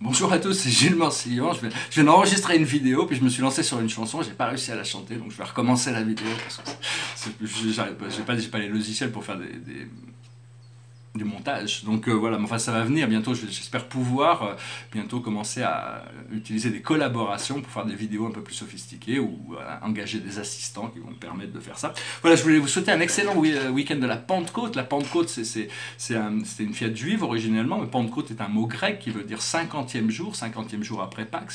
Bonjour à tous, c'est Gilles Morcillon. Je viens d'enregistrer une vidéo, puis je me suis lancé sur une chanson, j'ai pas réussi à la chanter, donc je vais recommencer la vidéo parce que j'ai pas les logiciels pour faire du montage. Donc voilà, mais enfin ça va venir bientôt, j'espère pouvoir bientôt commencer à utiliser des collaborations pour faire des vidéos un peu plus sophistiquées ou engager des assistants qui vont me permettre de faire ça. Voilà, je voulais vous souhaiter un excellent week-end de la Pentecôte. La Pentecôte, c'était une fête juive originellement, mais Pentecôte est un mot grec qui veut dire 50e jour après Pâques.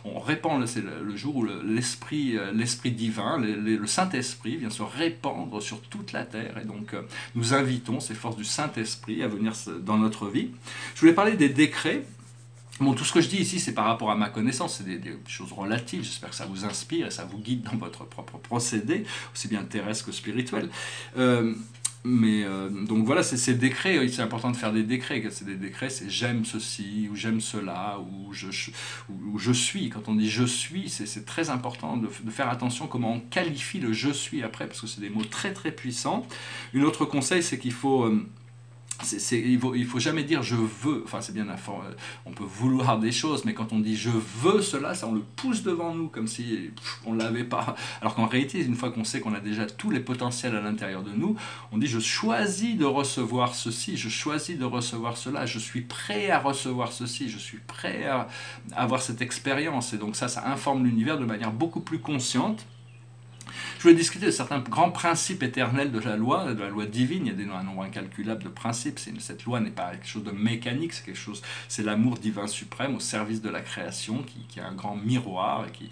On répand, c'est le jour où l'esprit divin, le Saint-Esprit vient se répandre sur toute la terre, et donc nous invitons ces forces du Saint-Esprit à venir dans notre vie. Je voulais parler des décrets. Bon, tout ce que je dis ici, c'est par rapport à ma connaissance, c'est des choses relatives. J'espère que ça vous inspire et ça vous guide dans votre propre procédé, aussi bien terrestre que spirituel. Donc voilà, c'est ces décrets, c'est important de faire des décrets. C'est des décrets, c'est j'aime ceci, ou j'aime cela, ou je suis. Quand on dit je suis, c'est très important de faire attention comment on qualifie le je suis après, parce que c'est des mots très très puissants. Un autre conseil, c'est qu'il faut... il faut jamais dire je veux, enfin c'est bien, on peut vouloir des choses, mais quand on dit je veux cela, ça on le pousse devant nous comme si on ne l'avait pas, alors qu'en réalité une fois qu'on sait qu'on a déjà tous les potentiels à l'intérieur de nous, on dit je choisis de recevoir ceci, je choisis de recevoir cela, je suis prêt à recevoir ceci, je suis prêt à avoir cette expérience, et donc ça informe l'univers de manière beaucoup plus consciente. Je voulais discuter de certains grands principes éternels de la loi divine. Il y a un nombre incalculable de principes. Cette loi n'est pas quelque chose de mécanique, c'est l'amour divin suprême au service de la création, qui est un grand miroir, et qui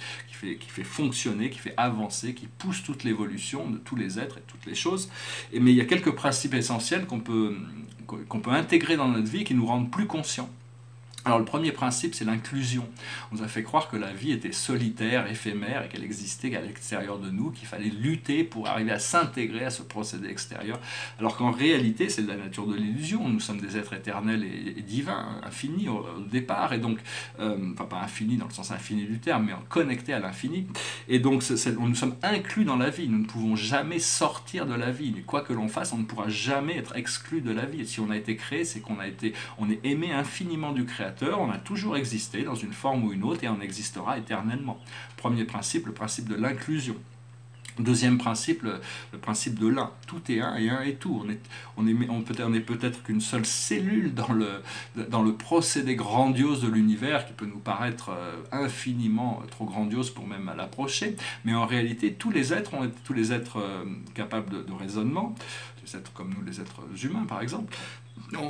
fait fonctionner, qui fait avancer, qui pousse toute l'évolution de tous les êtres et toutes les choses. Mais il y a quelques principes essentiels qu'on peut intégrer dans notre vie qui nous rendent plus conscients. Alors le premier principe, c'est l'inclusion. On nous a fait croire que la vie était solitaire, éphémère, et qu'elle existait qu'à l'extérieur de nous, qu'il fallait lutter pour arriver à s'intégrer à ce procédé extérieur, alors qu'en réalité, c'est de la nature de l'illusion. Nous sommes des êtres éternels et divins, infinis au départ, et donc, enfin pas infinis dans le sens infini du terme, mais connectés à l'infini, et donc nous sommes inclus dans la vie. Nous ne pouvons jamais sortir de la vie, mais quoi que l'on fasse, on ne pourra jamais être exclu de la vie. Et si on a été créé, c'est on est aimé infiniment du Créateur. On a toujours existé dans une forme ou une autre, et on existera éternellement. Premier principe, le principe de l'inclusion. Deuxième principe, le principe de l'un. Tout est un et un est tout. On est peut-être qu'une seule cellule dans le procédé grandiose de l'univers, qui peut nous paraître infiniment trop grandiose pour même l'approcher, mais en réalité tous les êtres capables de raisonnement, les êtres comme nous, les êtres humains par exemple,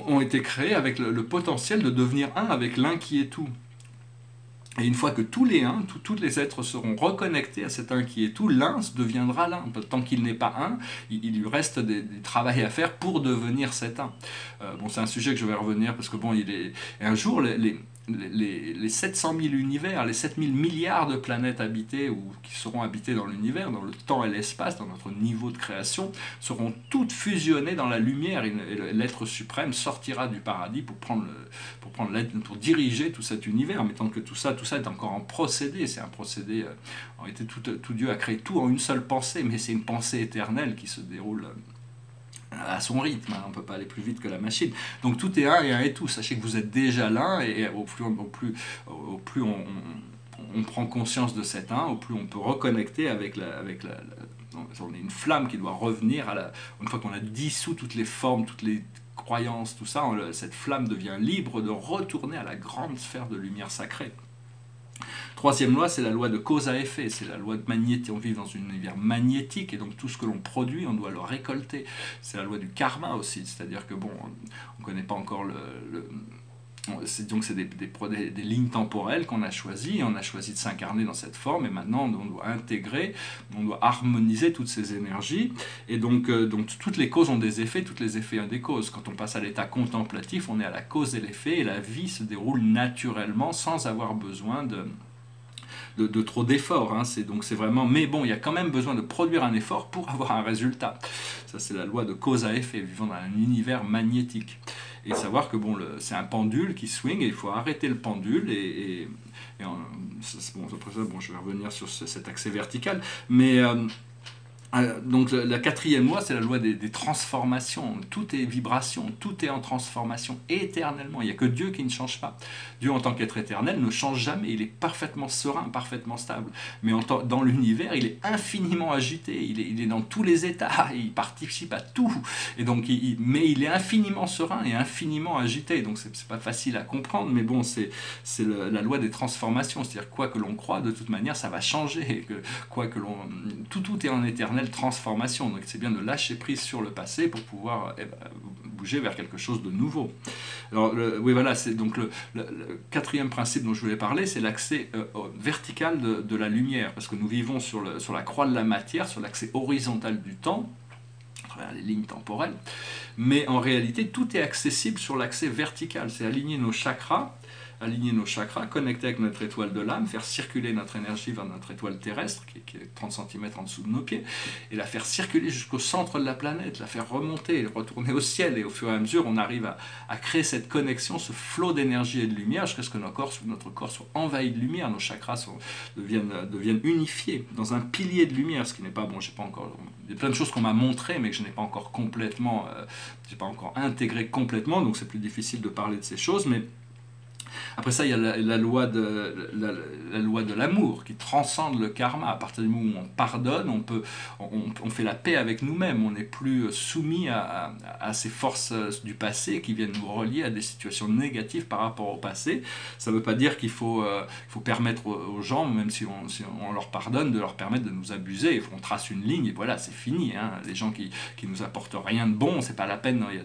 ont été créés avec le potentiel de devenir un avec l'un qui est tout. Et une fois que tous les uns, tous les êtres seront reconnectés à cet un qui est tout, l'un deviendra l'un. Tant qu'il n'est pas un, il lui reste des travail à faire pour devenir cet un. Bon, c'est un sujet que je vais revenir parce que bon, un jour, les 700 000 univers, les 7 000 milliards de planètes habitées ou qui seront habitées dans l'univers, dans le temps et l'espace, dans notre niveau de création, seront toutes fusionnées dans la lumière, et l'être suprême sortira du paradis pour diriger tout cet univers. Mais tant que tout ça est encore en procédé, c'est un procédé, en réalité tout Dieu a créé tout en une seule pensée, mais c'est une pensée éternelle qui se déroule à son rythme, on ne peut pas aller plus vite que la machine. Donc tout est un et un est tout. Sachez que vous êtes déjà l'un, et au plus on prend conscience de cet un, au plus on peut reconnecter on est une flamme qui doit revenir une fois qu'on a dissous toutes les formes, toutes les croyances, tout ça, cette flamme devient libre de retourner à la grande sphère de lumière sacrée. Troisième loi, c'est la loi de cause à effet, c'est la loi de magnétisme. On vit dans un univers magnétique, et donc tout ce que l'on produit, on doit le récolter. C'est la loi du karma aussi, c'est-à-dire que bon, on ne connaît pas encore donc c'est des lignes temporelles qu'on a choisies, on a choisi de s'incarner dans cette forme, et maintenant on doit intégrer, on doit harmoniser toutes ces énergies, et donc toutes les causes ont des effets, tous les effets ont des causes. Quand on passe à l'état contemplatif, on est à la cause et l'effet, et la vie se déroule naturellement sans avoir besoin de trop d'efforts, hein. C'est vraiment, mais bon, il y a quand même besoin de produire un effort pour avoir un résultat. Ça, c'est la loi de cause à effet, vivant dans un univers magnétique. Et savoir que bon, c'est un pendule qui swing, et il faut arrêter le pendule, après ça, bon, je vais revenir sur cet accès vertical, mais Donc la quatrième loi, c'est la loi des transformations. Tout est vibration, tout est en transformation éternellement. Il n'y a que Dieu qui ne change pas. Dieu, en tant qu'être éternel, ne change jamais. Il est parfaitement serein, parfaitement stable. Mais dans l'univers, il est infiniment agité. Il est dans tous les états. Il participe à tout. Et donc, mais il est infiniment serein et infiniment agité. Donc, c'est pas facile à comprendre. Mais bon, c'est la loi des transformations. C'est-à-dire, quoi que l'on croit, de toute manière, ça va changer. Tout est en éternel transformation. Donc c'est bien de lâcher prise sur le passé pour pouvoir bouger vers quelque chose de nouveau. Alors oui, voilà, c'est donc le quatrième principe dont je voulais parler, c'est l'accès vertical de la lumière, parce que nous vivons sur la croix de la matière, sur l'accès horizontal du temps, à travers les lignes temporelles, mais en réalité tout est accessible sur l'accès vertical, c'est aligner nos chakras, connecter avec notre étoile de l'âme, faire circuler notre énergie vers notre étoile terrestre, qui est 30 cm en dessous de nos pieds, et la faire circuler jusqu'au centre de la planète, la faire remonter, retourner au ciel, et au fur et à mesure, on arrive à créer cette connexion, ce flot d'énergie et de lumière, jusqu'à ce que notre corps soit envahi de lumière, nos chakras deviennent unifiés dans un pilier de lumière, ce qui n'est pas bon, il y a plein de choses qu'on m'a montrées, mais que je n'ai pas encore complètement, intégré complètement, donc c'est plus difficile de parler de ces choses, mais après ça, il y a la loi de l'amour qui transcende le karma. À partir du moment où on pardonne, on fait la paix avec nous-mêmes. On n'est plus soumis à ces forces du passé qui viennent nous relier à des situations négatives par rapport au passé. Ça ne veut pas dire qu'il faut permettre aux gens, même si on leur pardonne, de leur permettre de nous abuser. On trace une ligne et voilà, c'est fini. Hein. Les gens qui nous apportent rien de bon, c'est pas la peine. Il y a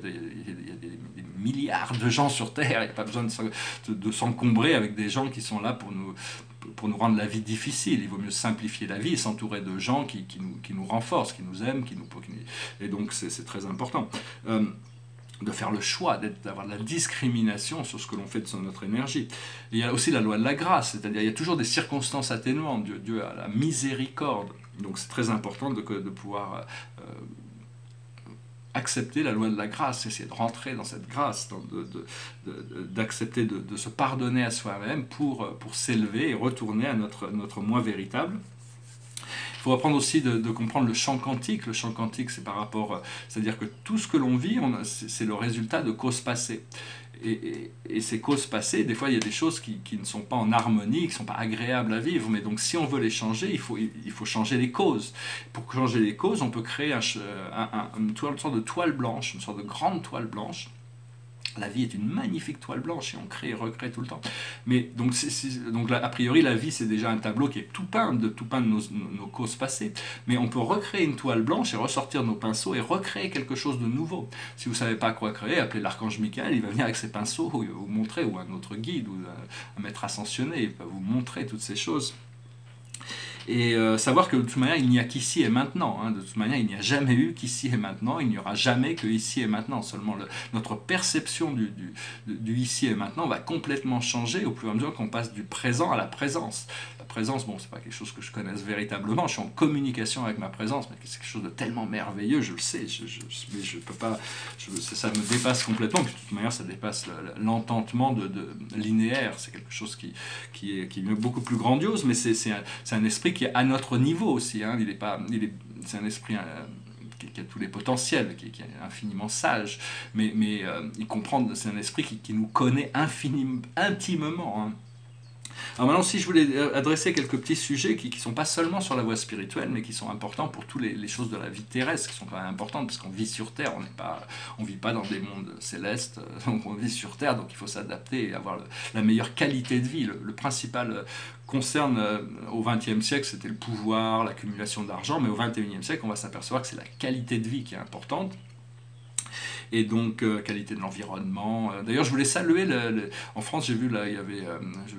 des milliards de gens sur Terre, il n'y a pas besoin de s'encombrer avec des gens qui sont là pour nous rendre la vie difficile. Il vaut mieux simplifier la vie et s'entourer de gens qui nous renforcent, qui nous aiment, et donc c'est très important. De faire le choix, d'avoir de la discrimination sur ce que l'on fait de notre énergie. Et il y a aussi la loi de la grâce, c'est-à-dire il y a toujours des circonstances atténuantes. Dieu a la miséricorde, donc c'est très important de pouvoir accepter la loi de la grâce, essayer de rentrer dans cette grâce, d'accepter de se pardonner à soi-même pour s'élever et retourner à notre moi véritable. Il faut apprendre aussi de comprendre le champ quantique. Le champ quantique, c'est par rapport, c'est-à-dire que tout ce que l'on vit, c'est le résultat de causes passées. Et ces causes passées, des fois il y a des choses qui ne sont pas en harmonie, qui ne sont pas agréables à vivre, mais donc si on veut les changer, il faut changer les causes. Pour changer les causes, on peut créer une sorte de toile blanche, une sorte de grande toile blanche. La vie est une magnifique toile blanche et on crée et recrée tout le temps. Mais donc a priori, la vie, c'est déjà un tableau qui est tout peint de nos causes passées. Mais on peut recréer une toile blanche et ressortir nos pinceaux et recréer quelque chose de nouveau. Si vous ne savez pas quoi créer, appelez l'archange Michael, il va venir avec ses pinceaux, il va vous montrer, ou un autre guide, ou un maître ascensionné, il va vous montrer toutes ces choses. Et savoir que de toute manière, il n'y a qu'ici et maintenant. Hein. De toute manière, il n'y a jamais eu qu'ici et maintenant. Il n'y aura jamais que ici et maintenant. Seulement, notre perception du ici et maintenant va complètement changer au fur et à mesure qu'on passe du présent à la présence. La présence, bon, c'est pas quelque chose que je connaisse véritablement. Je suis en communication avec ma présence, mais c'est quelque chose de tellement merveilleux, je le sais. Mais je peux pas. Ça me dépasse complètement. Puis de toute manière, ça dépasse l'entendement linéaire. C'est quelque chose qui est beaucoup plus grandiose, mais c'est un esprit qui est à notre niveau aussi. Hein. C'est un esprit qui a tous les potentiels, qui est infiniment sage, mais il comprend, c'est un esprit qui nous connaît intimement. Hein. Alors maintenant, si je voulais adresser quelques petits sujets qui ne sont pas seulement sur la voie spirituelle, mais qui sont importants pour toutes les choses de la vie terrestre, qui sont quand même importantes, parce qu'on vit sur Terre, on ne vit pas dans des mondes célestes, donc on vit sur Terre, donc il faut s'adapter et avoir la meilleure qualité de vie. Le principal concerne, au XXe siècle, c'était le pouvoir, l'accumulation d'argent, mais au XXIe siècle, on va s'apercevoir que c'est la qualité de vie qui est importante. Et donc qualité de l'environnement. D'ailleurs, je voulais saluer, en France, j'ai vu, là,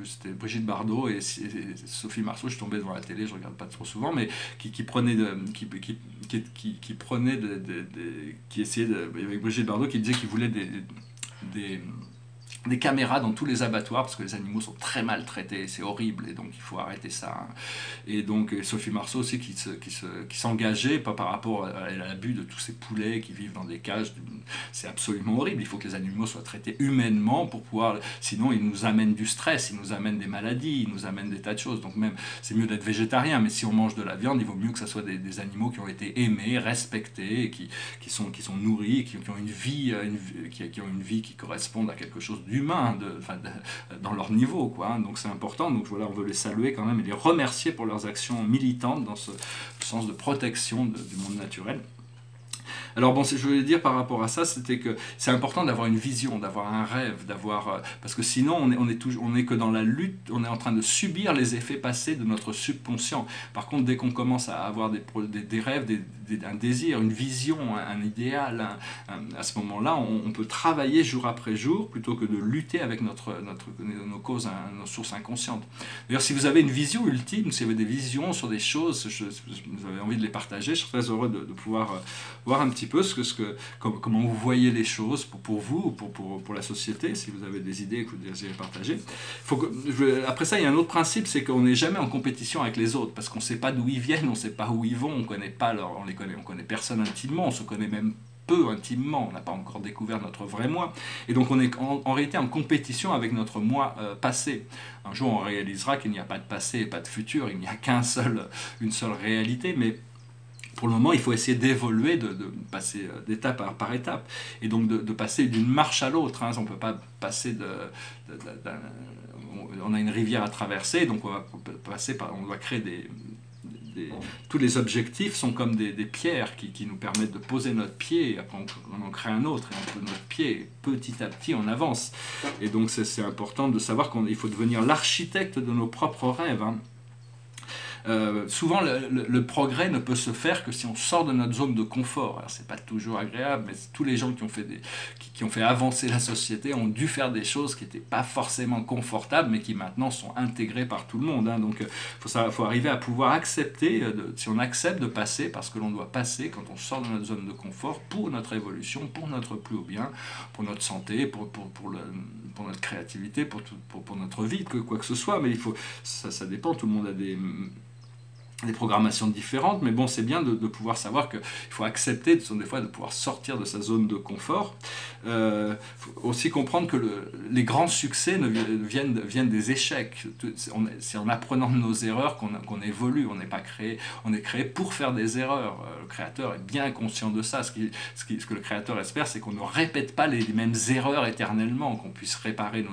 c'était Brigitte Bardot et Sophie Marceau, je suis tombé devant la télé, je ne regarde pas trop souvent, mais qui essayaient, avec Brigitte Bardot, qui disait qu'il voulait des caméras dans tous les abattoirs parce que les animaux sont très maltraités, c'est horrible et donc il faut arrêter ça. Hein. Et donc Sophie Marceau aussi qui s'engageait pas par rapport à l'abus de tous ces poulets qui vivent dans des cages, c'est absolument horrible, il faut que les animaux soient traités humainement pour pouvoir, sinon ils nous amènent du stress, ils nous amènent des maladies, ils nous amènent des tas de choses, donc même c'est mieux d'être végétarien, mais si on mange de la viande, il vaut mieux que ce soit des animaux qui ont été aimés, respectés, qui sont nourris, qui ont une vie, qui ont une vie qui corresponde à quelque chose d'humain dans leur niveau, quoi. Hein. Donc c'est important, donc voilà, on veut les saluer quand même et les remercier pour leurs actions militantes dans ce sens de protection du monde naturel. Alors bon, ce que je voulais dire par rapport à ça, c'était que c'est important d'avoir une vision, d'avoir un rêve, parce que sinon on est que dans la lutte, on est en train de subir les effets passés de notre subconscient. Par contre, dès qu'on commence à avoir des rêves, un désir, une vision, un idéal, à ce moment-là, on peut travailler jour après jour plutôt que de lutter avec nos causes, nos sources inconscientes. D'ailleurs, si vous avez une vision ultime, si vous avez des visions sur des choses, vous avez envie de les partager, je serais très heureux de pouvoir voir un petit peu comment vous voyez les choses pour vous, pour la société, si vous avez des idées que vous désirez partager. Après ça, il y a un autre principe, c'est qu'on n'est jamais en compétition avec les autres, parce qu'on ne sait pas d'où ils viennent, on ne sait pas où ils vont, on connaît personne intimement, on se connaît même peu intimement, on n'a pas encore découvert notre vrai moi, et donc on est en réalité en compétition avec notre moi passé. Un jour on réalisera qu'il n'y a pas de passé et pas de futur, il n'y a une seule réalité, mais pour le moment, il faut essayer d'évoluer, de passer d'étape par étape, et donc de passer d'une marche à l'autre. Hein. On ne peut pas passer on a une rivière à traverser, donc on doit créer tous les objectifs sont comme des pierres qui nous permettent de poser notre pied, et après on en crée un autre, et on pose notre pied, et petit à petit on avance. Et donc c'est important de savoir qu'il faut devenir l'architecte de nos propres rêves. Hein. Souvent le progrès ne peut se faire que si on sort de notre zone de confort. Alors c'est pas toujours agréable, mais tous les gens qui ont fait avancer la société ont dû faire des choses qui n'étaient pas forcément confortables, mais qui maintenant sont intégrées par tout le monde. Hein. Donc faut arriver à pouvoir accepter, si on accepte de passer, parce que l'on doit passer quand on sort de notre zone de confort pour notre évolution, pour notre plus haut bien, pour notre santé, pour notre créativité, pour notre vie, quoi que ce soit. Mais ça dépend, tout le monde a des programmations différentes, mais bon, c'est bien de pouvoir savoir qu'il faut accepter des fois de pouvoir sortir de sa zone de confort. Faut aussi comprendre que les grands succès viennent des échecs. C'est en apprenant de nos erreurs qu'on évolue. On est créé pour faire des erreurs. Le créateur est bien conscient de ça. Ce que le créateur espère, c'est qu'on ne répète pas les mêmes erreurs éternellement, qu'on puisse réparer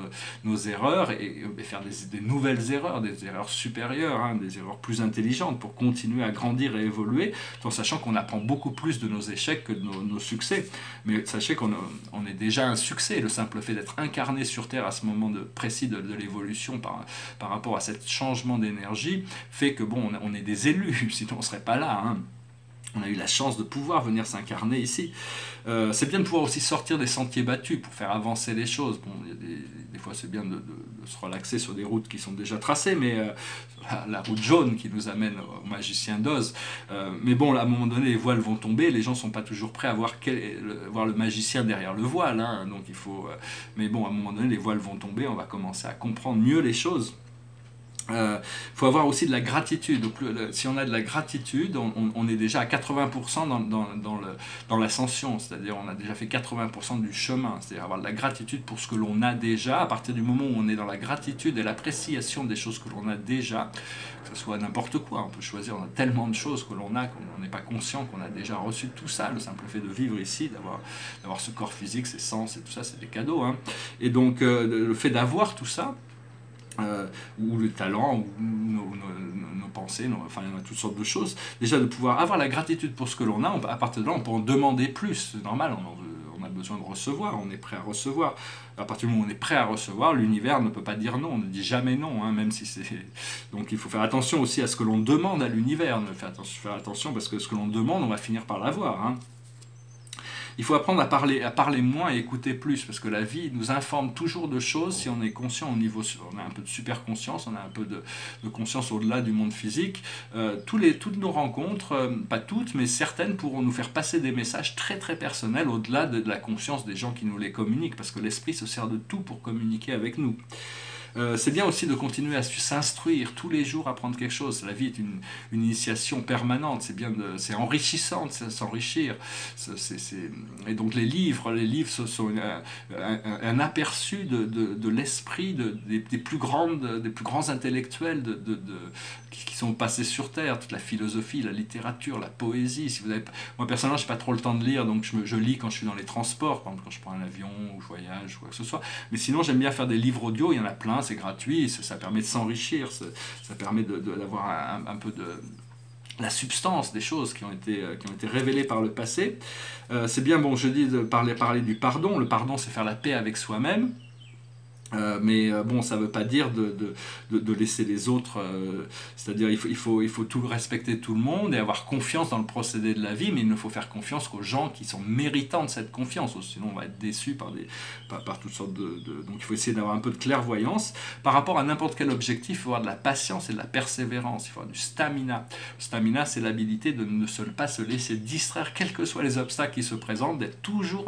nos erreurs et faire des nouvelles erreurs, des erreurs supérieures, hein, des erreurs plus intelligentes, pour continuer à grandir et évoluer, tout en sachant qu'on apprend beaucoup plus de nos échecs que de nos succès. Mais sachez qu'on est déjà un succès. Le simple fait d'être incarné sur Terre à ce moment précis de l'évolution par rapport à ce changement d'énergie fait que bon, on est des élus, sinon on ne serait pas là. Hein. On a eu la chance de pouvoir venir s'incarner ici. C'est bien de pouvoir aussi sortir des sentiers battus pour faire avancer les choses. Bon, des fois c'est bien de se relaxer sur des routes qui sont déjà tracées, mais la route jaune qui nous amène au magicien d'Oz. Mais bon, à un moment donné, les voiles vont tomber, les gens ne sont pas toujours prêts à voir le magicien derrière le voile. Hein, donc il faut, mais bon, à un moment donné, les voiles vont tomber, on va commencer à comprendre mieux les choses. Faut avoir aussi de la gratitude. Donc, si on a de la gratitude, on est déjà à 80% dans l'ascension, c'est-à-dire on a déjà fait 80% du chemin, c'est-à-dire avoir de la gratitude pour ce que l'on a déjà. À partir du moment où on est dans la gratitude et l'appréciation des choses que l'on a déjà, que ce soit n'importe quoi, on peut choisir, on a tellement de choses que l'on a qu'on n'est pas conscient qu'on a déjà reçu tout ça. Le simple fait de vivre ici, d'avoir ce corps physique, ces sens et tout ça, c'est des cadeaux. Hein. Et donc le fait d'avoir tout ça, ou le talent, ou nos pensées, enfin il y en a toutes sortes de choses. Déjà de pouvoir avoir la gratitude pour ce que l'on a, à partir de là on peut en demander plus, c'est normal, on a besoin de recevoir, on est prêt à recevoir. À partir du moment où on est prêt à recevoir, l'univers ne peut pas dire non, on ne dit jamais non, hein, même si c'est... Donc il faut faire attention aussi à ce que l'on demande à l'univers, faire attention parce que ce que l'on demande, on va finir par l'avoir. Hein. Il faut apprendre à parler moins et écouter plus, parce que la vie nous informe toujours de choses si on est conscient au niveau, on a un peu de super conscience, on a un peu de conscience au-delà du monde physique. Toutes nos rencontres, pas toutes, mais certaines pourront nous faire passer des messages très très personnels au-delà de la conscience des gens qui nous les communiquent, parce que l'esprit se sert de tout pour communiquer avec nous. C'est bien aussi de continuer à s'instruire tous les jours, apprendre quelque chose. La vie est une initiation permanente, c'est enrichissant de s'enrichir. Et donc les livres ce sont un aperçu de l'esprit des plus grands intellectuels qui sont passés sur Terre, toute la philosophie, la littérature, la poésie. Moi personnellement, je n'ai pas trop le temps de lire, donc je lis quand je suis dans les transports, par exemple quand je prends un avion ou je voyage ou quoi que ce soit. Mais sinon, j'aime bien faire des livres audio, il y en a plein, c'est gratuit, ça permet de s'enrichir, ça permet d'avoir un peu de la substance des choses qui ont été révélées par le passé. C'est bien, bon, je dis de parler du pardon. Le pardon, c'est faire la paix avec soi-même. Mais bon, ça ne veut pas dire de laisser les autres, c'est-à-dire il faut tout respecter tout le monde et avoir confiance dans le procédé de la vie, mais il ne faut faire confiance qu'aux gens qui sont méritants de cette confiance, sinon on va être déçu par toutes sortes donc il faut essayer d'avoir un peu de clairvoyance. Par rapport à n'importe quel objectif, il faut avoir de la patience et de la persévérance, il faut avoir du stamina. Le stamina, c'est l'habilité de ne pas se laisser distraire, quels que soient les obstacles qui se présentent, d'être toujours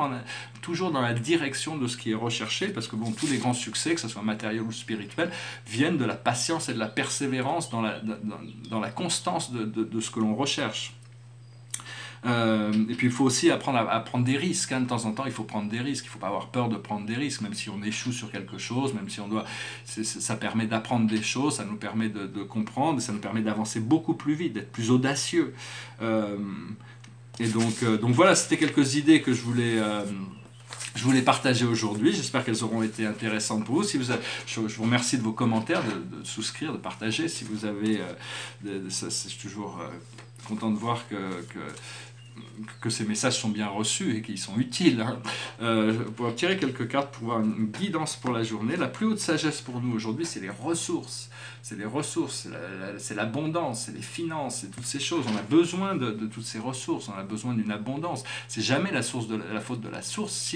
dans la direction de ce qui est recherché, parce que bon, tous les grands succès, que ce soit matériel ou spirituel, viennent de la patience et de la persévérance dans la constance de ce que l'on recherche. Et puis il faut aussi apprendre à prendre des risques, hein. De temps en temps il faut prendre des risques, il ne faut pas avoir peur de prendre des risques, même si on échoue sur quelque chose, même si ça permet d'apprendre des choses, ça nous permet de comprendre, ça nous permet d'avancer beaucoup plus vite, d'être plus audacieux. Et donc voilà, c'était quelques idées que je voulais partager aujourd'hui. J'espère qu'elles auront été intéressantes pour vous. Je vous remercie de vos commentaires, de souscrire, de partager. Si vous avez... je suis toujours content de voir que ces messages sont bien reçus et qu'ils sont utiles. Hein. Pour tirer quelques cartes pour avoir une guidance pour la journée. La plus haute sagesse pour nous aujourd'hui, c'est les ressources. C'est les ressources, c'est l'abondance, c'est les finances, c'est toutes ces choses. On a besoin de toutes ces ressources, on a besoin d'une abondance. C'est jamais la faute de la source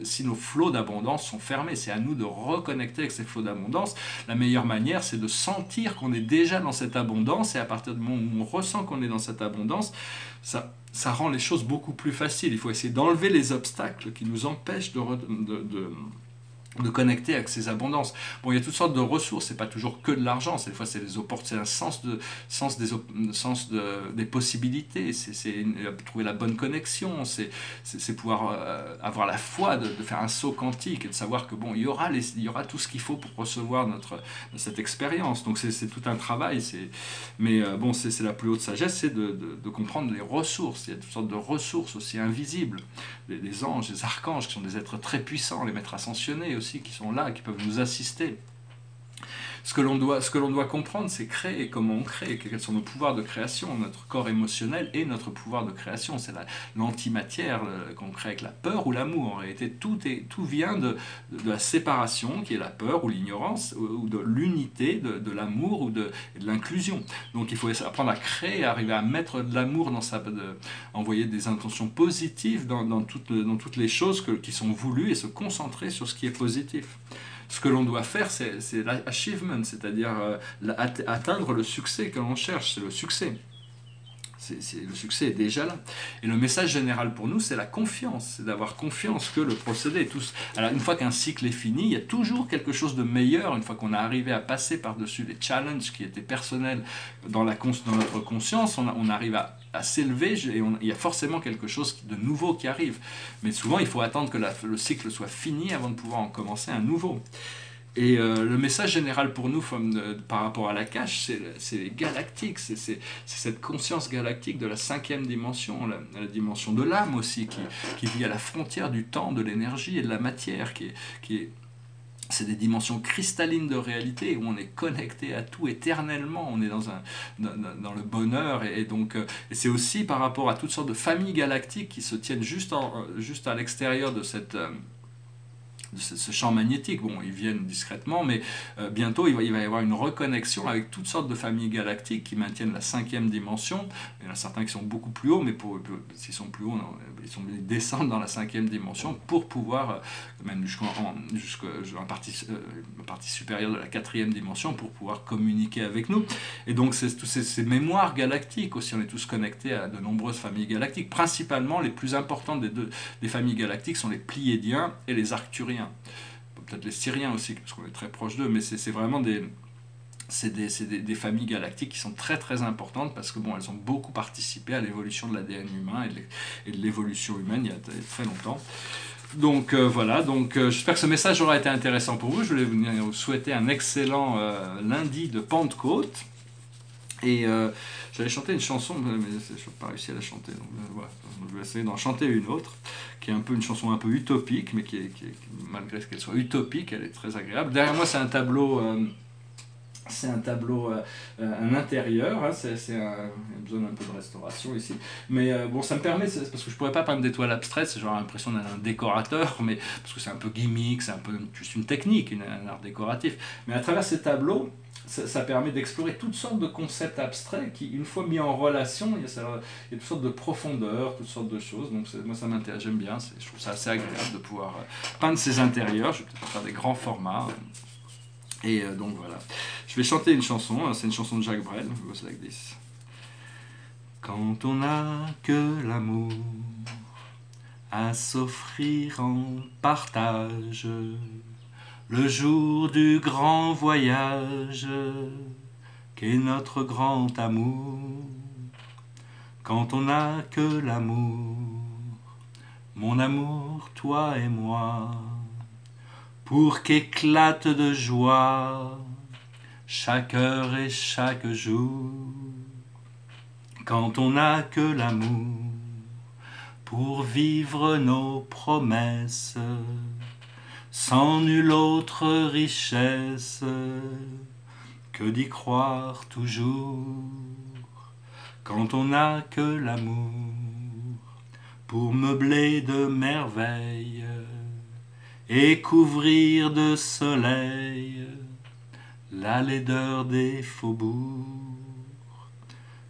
si nos flots d'abondance sont fermés. C'est à nous de reconnecter avec ces flots d'abondance. La meilleure manière, c'est de sentir qu'on est déjà dans cette abondance, et à partir du moment où on ressent qu'on est dans cette abondance, ça rend les choses beaucoup plus faciles. Il faut essayer d'enlever les obstacles qui nous empêchent de connecter avec ces abondances. Bon, il y a toutes sortes de ressources, c'est pas toujours que de l'argent, des fois c'est un sens des possibilités, c'est trouver la bonne connexion, c'est pouvoir avoir la foi de faire un saut quantique et de savoir que bon, il y aura tout ce qu'il faut pour recevoir cette expérience. Donc c'est tout un travail, mais bon, c'est la plus haute sagesse, c'est de comprendre les ressources. Il y a toutes sortes de ressources aussi invisibles, des anges, des archanges qui sont des êtres très puissants, les maîtres ascensionnés aussi, qui sont là, qui peuvent nous assister. Ce que l'on doit comprendre, c'est créer, comment on crée, quels sont nos pouvoirs de création, notre corps émotionnel et notre pouvoir de création. C'est l'antimatière qu'on crée avec la peur ou l'amour. En réalité, tout vient de la séparation, qui est la peur ou l'ignorance, ou de l'unité, de l'amour ou de l'inclusion. Donc il faut apprendre à créer, arriver à mettre de l'amour envoyer des intentions positives dans toutes les choses qui sont voulues et se concentrer sur ce qui est positif. Ce que l'on doit faire, c'est l'achievement, c'est-à-dire atteindre le succès que l'on cherche, c'est le succès. Le succès est déjà là. Et le message général pour nous, c'est la confiance. C'est d'avoir confiance que le procédé est tous... Alors, une fois qu'un cycle est fini, il y a toujours quelque chose de meilleur. Une fois qu'on a arrivé à passer par-dessus les challenges qui étaient personnels dans notre conscience, on arrive à s'élever et il y a forcément quelque chose de nouveau qui arrive. Mais souvent, il faut attendre que le cycle soit fini avant de pouvoir en commencer un nouveau. Et le message général pour nous par rapport à l'Akash, c'est galactique, c'est cette conscience galactique de la 5e dimension, la dimension de l'âme aussi, qui vit à la frontière du temps, de l'énergie et de la matière, c'est des dimensions cristallines de réalité où on est connecté à tout éternellement, on est dans le bonheur, et c'est aussi par rapport à toutes sortes de familles galactiques qui se tiennent juste à l'extérieur de ce champ magnétique. Bon, ils viennent discrètement, mais bientôt il va y avoir une reconnexion avec toutes sortes de familles galactiques qui maintiennent la 5e dimension. Il y en a certains qui sont beaucoup plus hauts, mais s'ils sont plus hauts, ils descendent dans la 5e dimension pour pouvoir, même jusqu'en partie supérieure de la 4e dimension, pour pouvoir communiquer avec nous. Et donc tous ces mémoires galactiques aussi, on est tous connectés à de nombreuses familles galactiques. Principalement, les plus importantes des familles galactiques sont les Pléiadiens et les Arcturiens. Peut-être les Syriens aussi, parce qu'on est très proche d'eux, mais c'est vraiment des familles galactiques qui sont très très importantes parce que bon, elles ont beaucoup participé à l'évolution de l'ADN humain et de l'évolution humaine il y a très longtemps. Donc voilà, j'espère que ce message aura été intéressant pour vous. Je voulais vous souhaiter un excellent lundi de Pentecôte. Et j'allais chanter une chanson, mais je n'ai pas réussi à la chanter, donc voilà, je vais essayer d'en chanter une autre, qui est une chanson un peu utopique, mais qui malgré qu'elle soit utopique, elle est très agréable. Derrière moi, c'est un tableau, un intérieur, hein, il y a besoin d'un peu de restauration ici, mais bon, ça me permet, parce que je pourrais pas peindre des toiles abstraites, j'aurais l'impression d'être un décorateur, mais parce que c'est un peu gimmick, c'est un peu juste une technique, un art décoratif, mais à travers ces tableaux, ça permet d'explorer toutes sortes de concepts abstraits qui, une fois mis en relation, il y a toutes sortes de profondeurs, toutes sortes de choses. Donc moi ça m'intéresse, j'aime bien, je trouve ça assez agréable de pouvoir peindre ces intérieurs. Je vais peut-être faire des grands formats. Et donc voilà. Je vais chanter une chanson, c'est une chanson de Jacques Brel, it goes like this. Quand on n'a que l'amour à s'offrir en partage, le jour du grand voyage qu'est notre grand amour. Quand on n'a que l'amour, mon amour, toi et moi, pour qu'éclate de joie chaque heure et chaque jour. Quand on n'a que l'amour pour vivre nos promesses, sans nulle autre richesse que d'y croire toujours. Quand on n'a que l'amour pour meubler de merveilles et couvrir de soleil la laideur des faubourgs.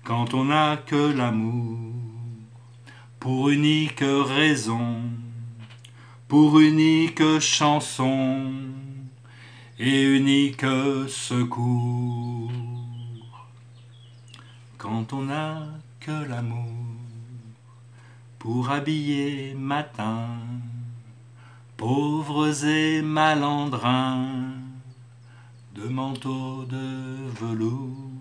Quand on n'a que l'amour pour unique raison, pour unique chanson et unique secours. Quand on n'a que l'amour pour habiller matin pauvres et malandrins de manteaux de velours.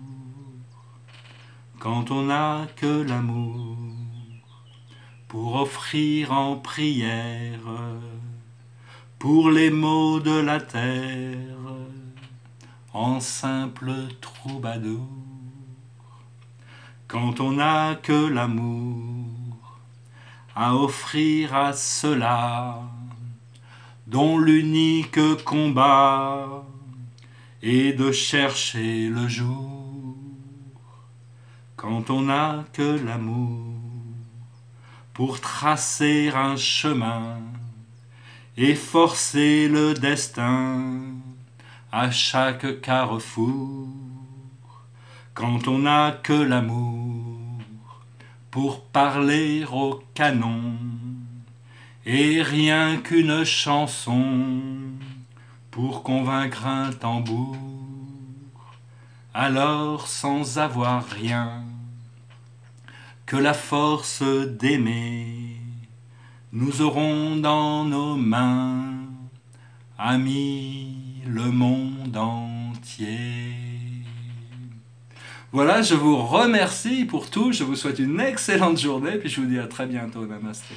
Quand on n'a que l'amour pour offrir en prière pour les maux de la terre en simple troubadour. Quand on n'a que l'amour à offrir à ceux-là dont l'unique combat est de chercher le jour. Quand on n'a que l'amour pour tracer un chemin et forcer le destin à chaque carrefour. Quand on n'a que l'amour pour parler au canon et rien qu'une chanson pour convaincre un tambour, alors sans avoir rien que la force d'aimer, nous aurons dans nos mains, amis, le monde entier. Voilà, je vous remercie pour tout, je vous souhaite une excellente journée, puis je vous dis à très bientôt, namasté.